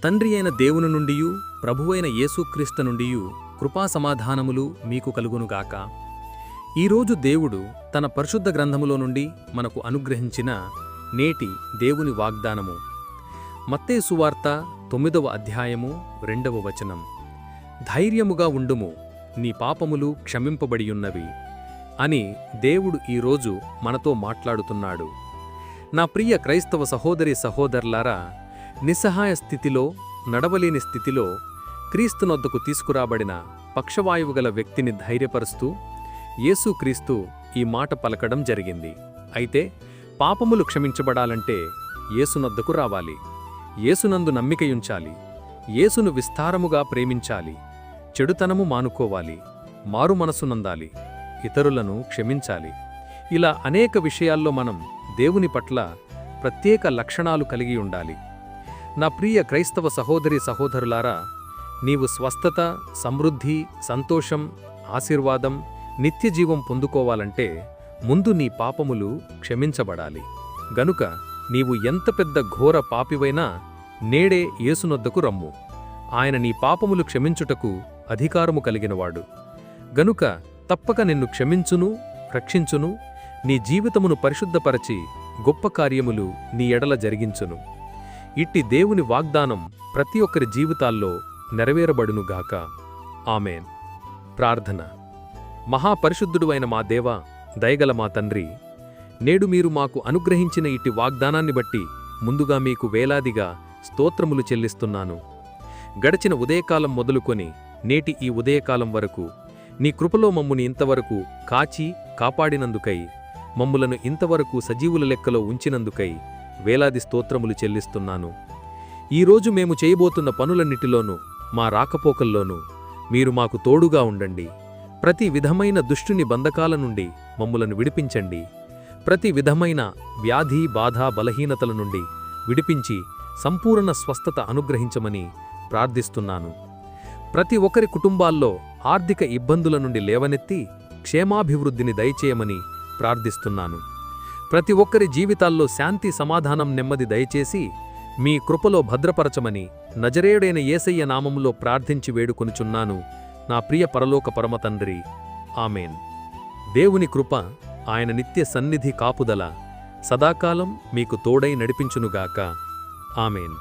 తండ్రి అయిన దేవుని నుండియు ప్రభువైన యేసుక్రీస్తు నుండియు కృపా సమాధానములు మీకు కలుగునుగాక. ఈరోజు దేవుడు తన పరిశుద్ధ గ్రంథములో నుండి మనకు అనుగ్రహించిన నేటి దేవుని వాగ్దానము మత్తయి సువార్త 9వ అధ్యాయము 2వ వచనం. ధైర్యముగా ఉండుము, నీ పాపములు క్షమింపబడియున్నవి అని దేవుడు ఈరోజు మనతో మాట్లాడుతున్నాడు. నా ప్రియ క్రైస్తవ సహోదరి సహోదరులారా, నిస్సహాయ స్థితిలో, నడవలేని స్థితిలో క్రీస్తునొద్దకు తీసుకురాబడిన పక్షవాయువు గల వ్యక్తిని ధైర్యపరుస్తూ యేసుక్రీస్తు ఈ మాట పలకడం జరిగింది. అయితే పాపములు క్షమించబడాలంటే యేసునొద్దకు రావాలి, యేసునందు నమ్మికయుంచాలి, యేసును విస్తారముగా ప్రేమించాలి, చెడుతనము మానుకోవాలి, మారు మనసునందాలి, ఇతరులను క్షమించాలి. ఇలా అనేక విషయాల్లో మనం దేవుని పట్ల ప్రత్యేక లక్షణాలు కలిగి ఉండాలి. నా ప్రియ క్రైస్తవ సహోదరి సహోదరులారా, నీవు స్వస్థత, సమృద్ధి, సంతోషం, ఆశీర్వాదం, నిత్యజీవం పొందుకోవాలంటే ముందు నీ పాపములు క్షమించబడాలి. గనుక నీవు ఎంత పెద్ద ఘోర పాపివైనా నేడే యేసునొద్దకు రమ్ము. ఆయన నీ పాపములు క్షమించుటకు అధికారము కలిగినవాడు. గనుక తప్పక నిన్ను క్షమించును, రక్షించును, నీ జీవితమును పరిశుద్ధపరచి గొప్ప కార్యములు నీ ఎడల జరిగించును. ఇట్టి దేవుని వాగ్దానం ప్రతి ఒక్కరి జీవితాల్లో నెరవేరబడునుగాక. ఆమేన్. ప్రార్థన. మహాపరిశుద్ధుడు అయిన మా దేవా, దయగల మా తండ్రి, నేడు మీరు మాకు అనుగ్రహించిన ఇట్టి వాగ్దానాన్ని బట్టి ముందుగా మీకు వేలాదిగా స్తోత్రములు చెల్లిస్తున్నాను. గడిచిన ఉదయకాలం మొదలుకొని నేటి ఈ ఉదయకాలం వరకు నీ కృపలో మమ్ముని ఇంతవరకు కాచి కాపాడినందుకై, మమ్ములను ఇంతవరకు సజీవుల లెక్కలో ఉంచినందుకై వేలాది స్తోత్రములు చెల్లిస్తున్నాను. ఈరోజు మేము చేయబోతున్న పనులన్నిటిలోనూ, మా రాకపోకల్లోనూ మీరు మాకు తోడుగా ఉండండి. ప్రతి విధమైన దుష్టుని బంధకాల నుండి మమ్ములను విడిపించండి. ప్రతి విధమైన వ్యాధి, బాధ, బలహీనతల నుండి విడిపించి సంపూర్ణ స్వస్థత అనుగ్రహించమని ప్రార్థిస్తున్నాను. ప్రతి ఒక్కరి కుటుంబాల్లో ఆర్థిక ఇబ్బందుల నుండి లేవనెత్తి క్షేమాభివృద్ధిని దయచేయమని ప్రార్థిస్తున్నాను. ప్రతి ఒక్కరి జీవితాల్లో శాంతి, సమాధానం, నెమ్మది దయచేసి మీ కృపలో భద్రపరచమని నజరేయుడైన యేసయ్య నామములో ప్రార్థించి వేడుకొనుచున్నాను, నా ప్రియ పరలోక పరమతండ్రి. ఆమేన్. దేవుని కృప, ఆయన నిత్య సన్నిధి కాపుదల సదాకాలం మీకు తోడై నడిపించునుగాక. ఆమేన్.